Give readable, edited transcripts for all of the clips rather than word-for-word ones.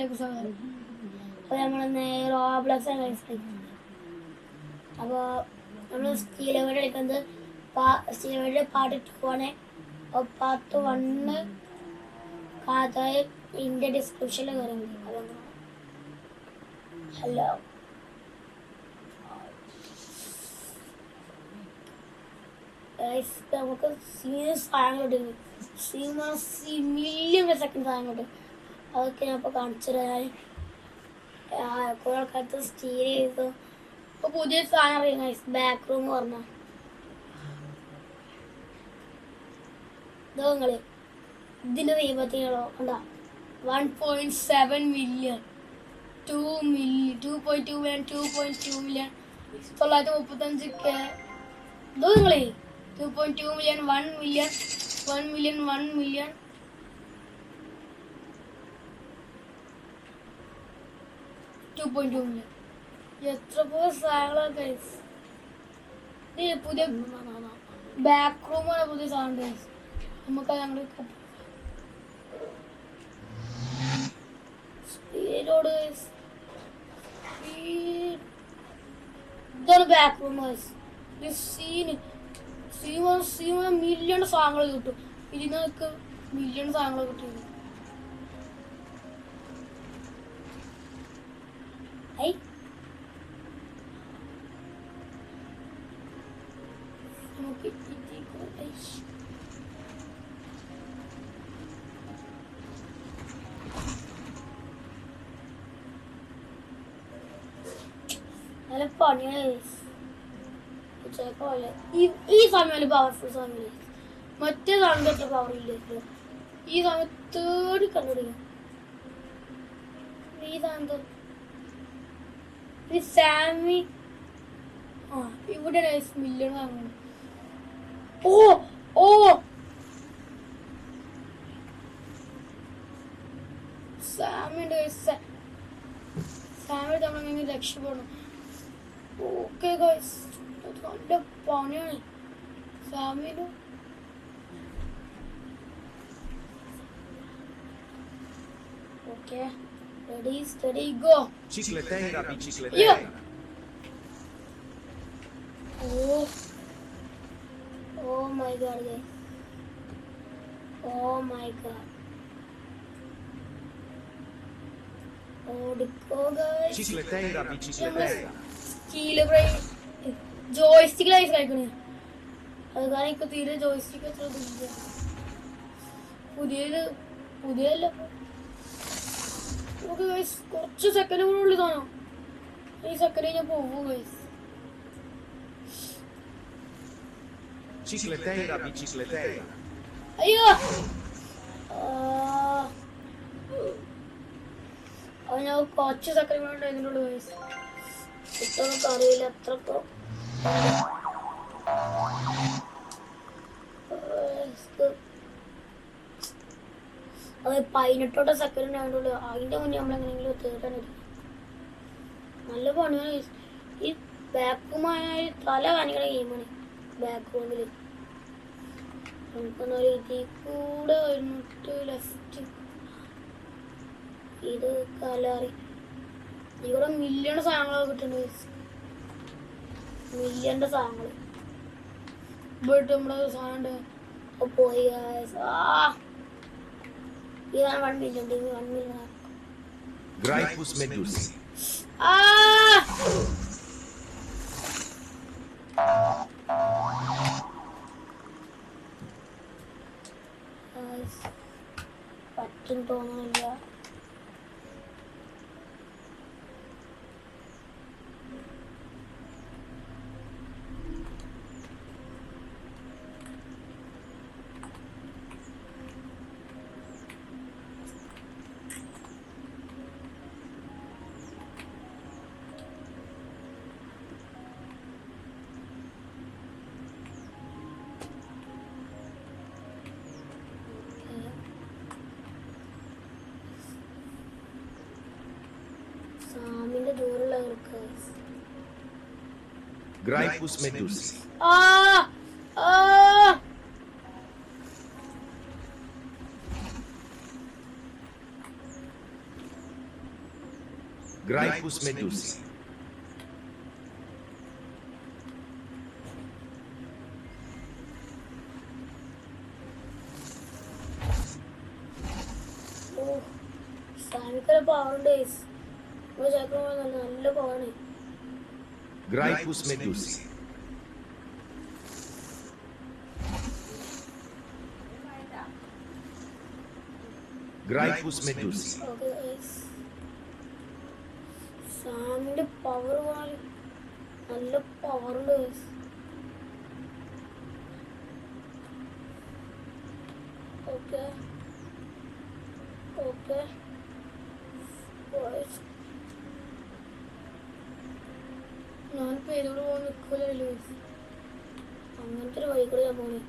വീഡിയോയിലേക്ക് സ്വാഗതം. അപ്പോൾ നമ്മൾ നേരെ റോബ്ലക്സ് കളിക്കുന്നത്. അപ്പോൾ നമ്മൾ സ്റ്റീലവേഡ് കളിക്കുന്നത് സ്റ്റീലവേഡ് പാർട്ട് 2 ആണ്. അപ്പോൾ പാർട്ട് 1 കാണാത്തവർ ഇതിൻ്റെ ഡിസ്ക്രിപ്ഷനിൽ കയറുന്നുണ്ട്. അപ്പോൾ ഹലോ നമുക്ക് സീരിയസ് സാധനങ്ങളുണ്ട്. മില്യൺ സെക്കൻഡ് സാധനങ്ങളുണ്ട്. അതൊക്കെ ഞാൻ ഇപ്പോൾ കാണിച്ചു തരാം. കുറേ ആൾക്കാർക്ക് സ്റ്റീൽ ചെയ്തു. ഇപ്പോൾ പുതിയ സാധനം അറിയാം, ബാക്ക് റൂം പറഞ്ഞാൽ ഇത് നിങ്ങൾ ഇതിൻ്റെ ദൈവത്തിനോ കണ്ടാ 1.7 മില്യൺ 2.2 മില്യൺ 2.2 മില്യൺ 935K. ഇത് നിങ്ങളേ 2.2 million 1 million 1 million 1 million 2.2 million. എത്ര പോലെ സാധനങ്ങളൊക്കെ പുതിയ ബാക്ക് റൂമാണ്. പുതിയ സാധനം നമുക്ക് ഞങ്ങൾ സ്പീഡോട് ഇതാണ് ബാക്ക് റൂം. മില്യൺ സാധനങ്ങൾ കിട്ടും. ഇതിൽ നിന്നൊക്കെ മില്യൺ സാധനങ്ങൾ കിട്ടും. നല്ല പണിയാണ്. ഈ സമയം പവർഫുൾ സമയം. മറ്റേ സമയം അത്ര പവർ ഇല്ല. ഈ സമയം തേടി കണ്ടുപിടിക്കും. ഈ സമയത്ത് സാമി ഇവിടെ മില്യൺ വാങ്ങണം. ഓ ഓ സാമിയുടെ നമ്മളെങ്ങനെ രക്ഷപ്പെടണം. ഓക്കെ ഗൈസ്, നല്ല പണിയാണ് സാമിന്. Okay, ready, steady, go. Bicicletera, bicicletera. Oh my god, guys. Oh my god. Oh guys. Bicicletera, bicicletera. Steel brain. Joystick like കളിക്കണേ. അത് കാരണം എനിക്ക് തീരെ ജോയ്സ്റ്റിക്ക് അത്ര ഇതില്ല. പുതിയല്ല. നമുക്ക് ഗൈസ് കുറച്ച് സെക്കൻഡ് കൂടെ ഉള്ളതാണ്. ഈ സെക്കൻഡ് കഴിഞ്ഞാൽ പോകും ഗൈസ്. Bicicletera, bicicletera. അയ്യോ, അത് ഞാൻ കുറച്ച് സെക്കൻഡ് കൂടെ ഇതിനുള്ളൂ ഗൈസ്. ഇതൊന്നും അറിയില്ല അത്രക്കും. അത് 18 സെക്കൻഡ് ആയിട്ടുള്ളൂ. അതിൻ്റെ മുന്നേ നമ്മളെങ്ങനെയെങ്കിലും തീർക്കാൻ പറ്റും. നല്ല പണിയാണ്. ഈ ബാക്കുമായ തല കാണിക്കണ ഗെയിമാണ് ബാക്ക് റൂമിൽ. നമുക്കൊന്നൊരു ഇതിൽ കൂടെ വന്നിട്ട് ലെഫ്റ്റ് ഇത് കലറി ഇവിടെ മില്യൺ സാധനങ്ങളൊക്കെ കിട്ടുന്നുണ്ട്. മില്യൻ്റെ സാധനങ്ങൾ ഇവിടെ നമ്മുടെ സാധനം ഉണ്ട്. പോയി ഇതാണ് 1 മില്യൺ. 1 million Gryphus medusi. പറ്റും തോന്നുന്നില്ല. സാമിന്റെ ദൂരമുള്ള Gryphus medusi. Grypus medusi. സാമിക്കൊരു പവറുണ്ട് നല്ല പവറാണ്. Grypus medusi. Grypus medusi. സാമിന്റെ പവർ നല്ല പവറുണ്ട്. ഓക്കെ ഓക്കെ ഞാനിപ്പോ ഏതോട് പോകാൻ നിൽക്കില്ലല്ലോ. അങ്ങനത്തെ ഒരു വഴി കൂടെ ഞാൻ പോണേ.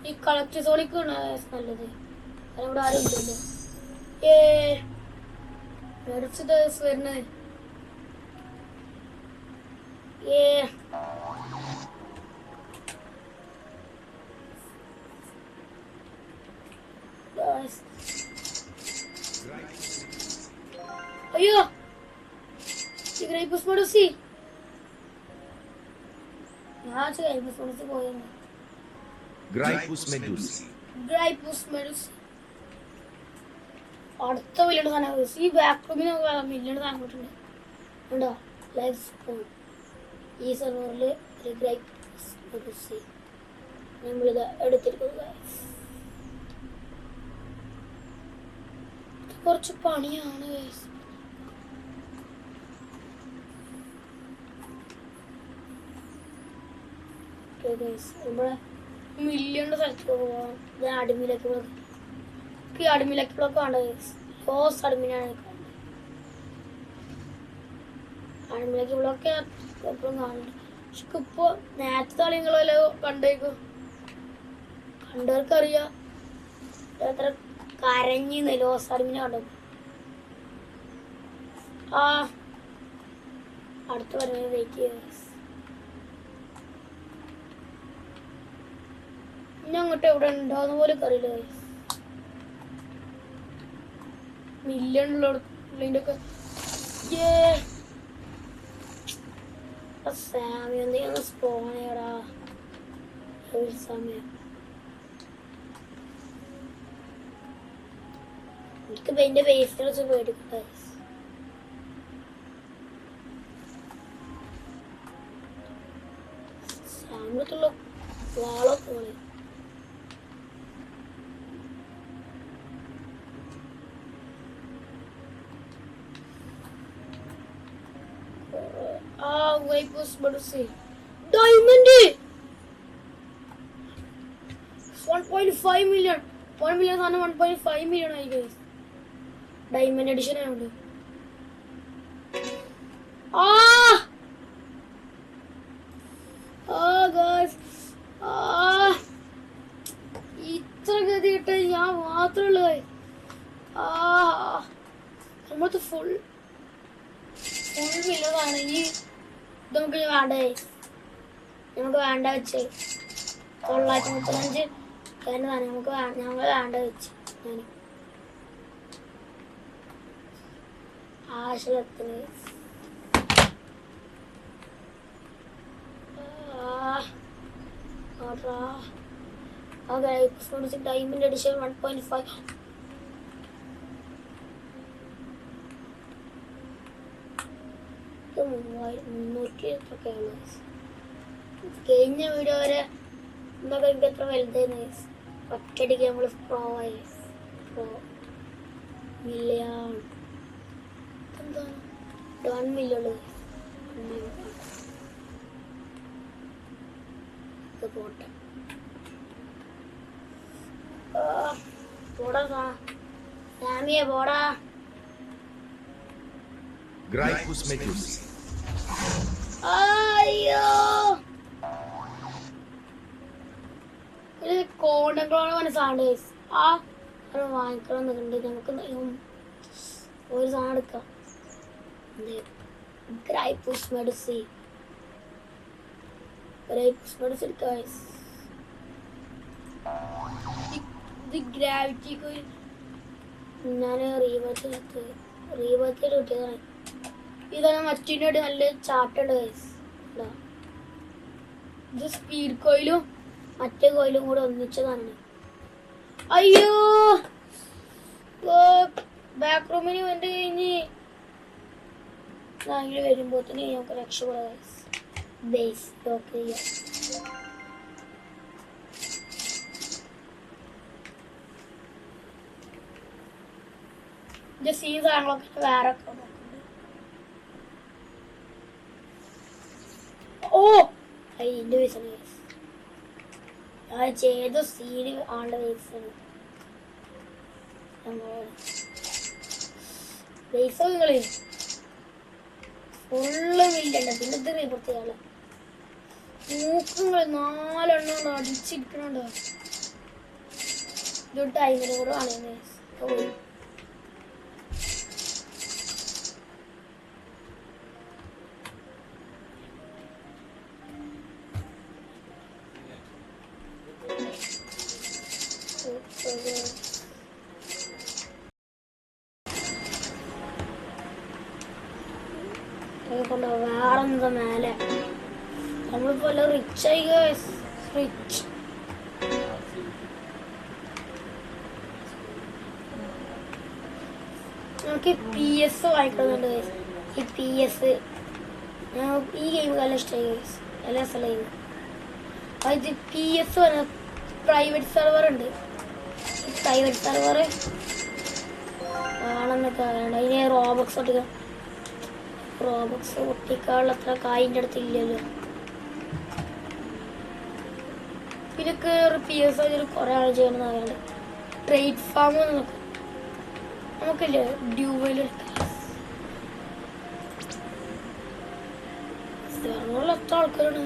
ഈ കളക്ട് സോണിക്ക് നല്ലത്. അതിവിടെ ആരും ഇല്ലല്ലോ. വരുന്നത് അയ്യോ ഗ്രൈപ്പസ് മെഡുസി. ഞാൻ ഗ്രൈപ്പസ് മെഡുസി പോയിരുന്നു. Grypus medusi. ഗ്രൈപ്പസ് മെഡുസി അടുത്ത മില്യൺ സാധനം. ഈ ബാക്ക്റൂമിന് മില്യൺ സാധനം കിട്ടുന്നുണ്ട്. ഉണ്ടോ ലൈഫ് സ്പൂൺ. ഈ സെർവറിൽ ഒരു ഗ്രൈപ്പസ് മെഡുസി നമ്മളിത് എടുത്തിരിക്കുന്നത്. കുറച്ച് പണിയാണ് ഗൈസ്. നമ്മുടെ മില്യണിന്റെ സ്ഥലത്തേക്ക് പോകാം. ഇത് അടിമിലേക്ക് ഈ അടിമിലേക്കുള്ളൊക്കെ വേണ്ട ഗൈസ്. ലോസ് അടിമിനാണ് അടിമിലേക്ക് ഇവിടെയൊക്കെ എപ്പോഴും കാണുന്നുണ്ട്. പക്ഷെ ഇപ്പൊ നേരത്തെ കളികളെല്ലാം കണ്ടേക്കും. കണ്ടവർക്കറിയാം എത്ര കരഞ്ഞിന്ന് ലോസ് അടിമിനെ കണ്ടു. ആ അടുത്ത് വരുന്നത് വെയിറ്റ് ചെയ്യുക. ഇനി അങ്ങോട്ട് എവിടെ ഉണ്ടാവുന്ന പോലും അറിയില്ല. മില്യണിലുള്ളതിൻ്റെ ഒക്കെ സാമി എന്തെങ്കിലും സ്പോൺ ചെയ്യടാ സമയം. എനിക്കിപ്പോ എന്റെ വേസ്റ്റ് വെച്ച് പേടിക്കട്ടെ. സാമത്തുള്ള വാളൊക്കെ കളി. Diamond 1.5 million. 1 മില്യൺ സാധനം 1.5 മില്യൺ ആയി ഗൈസ്. ഡയമണ്ട് എഡിഷൻ ആയതുകൊണ്ട്. ഇത്ര ഗതി കിട്ട ഞാൻ മാത്രമേ നമ്മളത് ഫുൾ മില്യണാണ്. ഈ ഇത് നമുക്ക് വേണ്ടേ, നമുക്ക് വേണ്ട വെച്ച് 935 കാരണം നമുക്ക് ഞങ്ങൾ വേണ്ട വെച്ച് ഞാൻ ആശ്രയത്തിന് ഡയമണ്ട് എഡിഷൻ 1.5 300 എത്രയൊക്കെയാണ്. കഴിഞ്ഞ വീഡിയോ വരെ എന്തൊക്കെ എനിക്ക് എത്ര വലുതായിരുന്നു. ഒറ്റയടിക്ക് നമ്മൾ പ്രോ മില്യൺ എന്താണ് 1 മില്യൺ പോട്ടെ. പോടാ സാമിയെ പോടാ. Grypus medusi. അയ്യോ കോണ്ടങ്ങളോട് മനസ്സാണ്ട് ആ വാങ്ങിക്കണം എന്നുണ്ട്. നമുക്ക് ഒരു സാധനം എടുക്കാം. ഗ്രൈപ്പസ് മെഡുസി എടുക്കാം. ഇത് ഗ്രാവിറ്റിക്ക് ഞാൻ റീബർത്ത് കിട്ടിയതാണ്. ഇതാണ് മറ്റേ നല്ല ചാട്ടുണ്ട് ഗൈസ്. ഇത് സ്പീഡ് കോയിലും മറ്റേ കോയിലും കൂടെ ഒന്നിച്ചതാണ്. അയ്യോ ബാക്ക് റൂമിന് വേണ്ടി കഴിഞ്ഞ് വരുമ്പോത്തിന് നമുക്ക് രക്ഷപ്പെടാം. ബേസ് ലോക്ക് ചെയ്യാം. ഇതിന്റെ സീൻ സാധനങ്ങളൊക്കെ വേറെ ഓ അതിന്റെ പൈസ ഞാൻ ചെയ്ത സീന് ആളുടെ പൈസയാണ്. പൈസ നിങ്ങള് ഫുള്ള് മില്ലണ്ട. പിന്നെ ഇത് റിപ്പോർട്ട് ചെയ്യാളെ മൂക്കുങ്ങൾ 4 എണ്ണം അടിച്ചിരിക്കണുണ്ടോ. ഇതൊരു ടൈമിന് കൂടെ ആണ്. വേറെന്താ മേലെ നമ്മളിപ്പോ റിച്ച് ആയി റിച്ച്. നമുക്ക് PS വാങ്ങിക്കുന്നുണ്ട്. ഈ PS ഈ ഗെയിം നല്ല ഇഷ്ടമായി. നല്ല രസമുള്ള അത് PS പറഞ്ഞ പ്രൈവറ്റ് സെർവർ ഉണ്ട്. ഈ പ്രൈവറ്റ് സെർവർ ആണെന്നൊക്കെ അറിയണ്ട. അതിന് റോബക്സ് ഒട്ടിക്കാം. റോബക്സ് ഒട്ടിക്കാനുള്ള അത്ര കായിൻ്റെ അടുത്ത് ഇല്ലല്ലോ. പിന്നെ PS കുറെ ആൾ ചെയ്യണമെന്ന് അറിയണ്ട. ട്രേഡ് ഫാം നമുക്കില്ലേ ഡ്യൂവൽ സെർവറിൽ എത്ര ആൾക്കാരാണ്.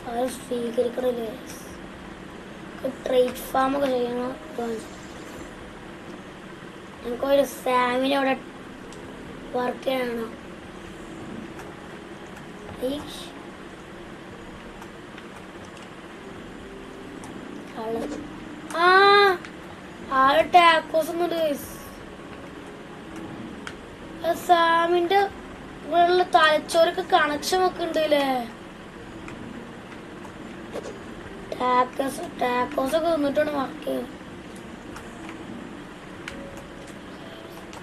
അത് സ്വീകരിക്കണില്ലേ. ട്രേഡ് ഫാം ഒക്കെ ചെയ്യണം. നമുക്കൊരു സാമിന് അവിടെ വർക്ക് ചെയ്യണം. ആള് ടാക്കോസ് ഒന്നുണ്ട്. സാമിന്റെ ഇവിടെയുള്ള തലച്ചോറൊക്കെ കണക്ഷൻ ഒക്കെ ഉണ്ട് അല്ലേ. ടാക്കോസ് ഒക്കെ നിന്നിട്ടാണ് വർക്ക് ചെയ്യുന്നത്.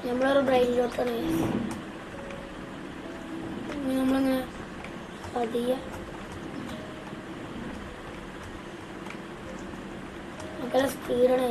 നമ്മളൊരു ബ്രെയിനിലോട്ടാണ് നമ്മളിങ്ങനെ പതിയെ നമുക്കെല്ലാം സ്പീഡാണ്.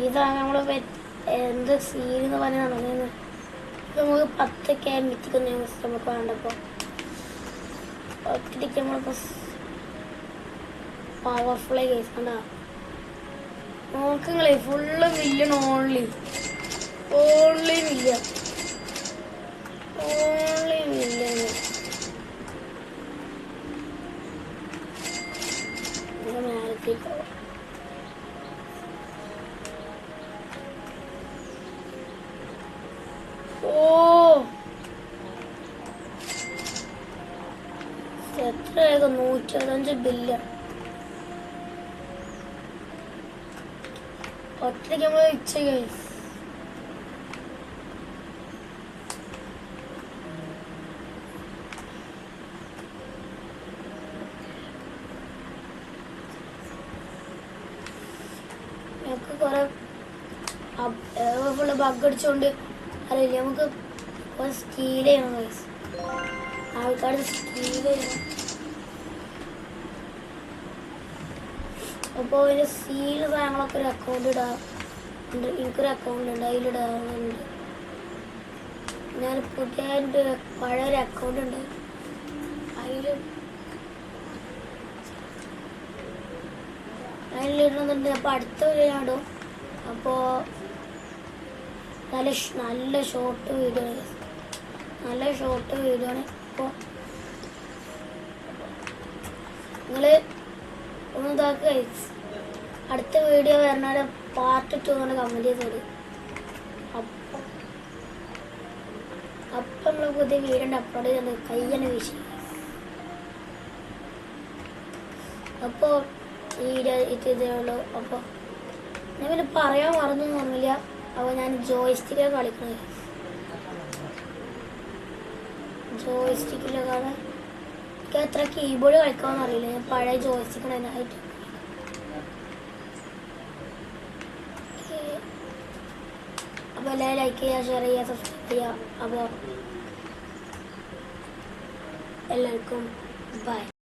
ഇതാണ് നമ്മള് എന്ത് സീനെന്ന് പറഞ്ഞാൽ നമുക്ക് 10K മിത്തിക്കുന്ന നമുക്ക് വേണ്ടപ്പോ 10K നമ്മളിപ്പോ പവർഫുള്ളായി കേസ് കണ്ടാ നോക്കുങ്ങളെ. ഫുള്ള് മില്യൺ ഓൺലി മില്യൺ മേലത്തേക്ക് എത്ര 125 ബില്യൺ ഒറ്റയ്ക്ക് നമ്മൾ ഇച്ച കേസ്. നമുക്ക് കുറെ ഫുള്ള് ബഗ് അടിച്ചോണ്ട് അറിയില്ല. നമുക്ക് സ്റ്റീൽ ചെയ്യണം ഗൈസ്. ആൾക്കാർ സ്റ്റീൽ ചെയ്യണം. അപ്പോൾ അതിൻ്റെ സീല് സാധനങ്ങളൊക്കെ ഒരു അക്കൗണ്ട് ഇടാം. എനിക്കൊരു അക്കൗണ്ട് ഉണ്ട്, അതിലിടാറുണ്ട്. ഞാൻ പുതിയ പഴയൊരു അക്കൗണ്ട് ഉണ്ട്, അതിൽ അതിലിടുന്നുണ്ട്. അപ്പോൾ അടുത്ത വീഡിയോ ഞാൻ ഇടും. അപ്പോൾ നല്ല ഷോർട്ട് വീഡിയോ ആണ്. അപ്പോൾ നിങ്ങൾ ഒന്ന് ഇതാക്കുക. അടുത്ത വീഡിയോ വരണ പാർട്ട് 2 കൊണ്ട് കമൻറ്റ് ചെയ്തോളൂ. അപ്പം നമ്മൾ പുതിയ വീഡിയോ അപ്ലോഡ് ചെയ്യുന്നത് കയ്യന്നെ വീശി. അപ്പോൾ ഈ വീഡിയോ ഇതേ ഉള്ളൂ. അപ്പോൾ ഞാൻ പിന്നെ പറയാൻ മറന്നു തോന്നില്ല. അപ്പോൾ ഞാൻ ജോയ്സ്റ്റിക്കിൽ കളിക്കുന്നത്. ജോയ്സ്റ്റിക്കിലൊക്കെ എനിക്ക് അത്ര കീബോർഡ് കളിക്കാമെന്ന് അറിയില്ല. ഞാൻ പഴയ ജോയ്സ്റ്റിക്കിനായിട്ട്. അപ്പോൾ എല്ലാവരും ലൈക്ക് ചെയ്യുക, ഷെയർ ചെയ്യുക, സബ്സ്ക്രൈബ് ചെയ്യുക. അപ്പോൾ എല്ലാവർക്കും ബൈ.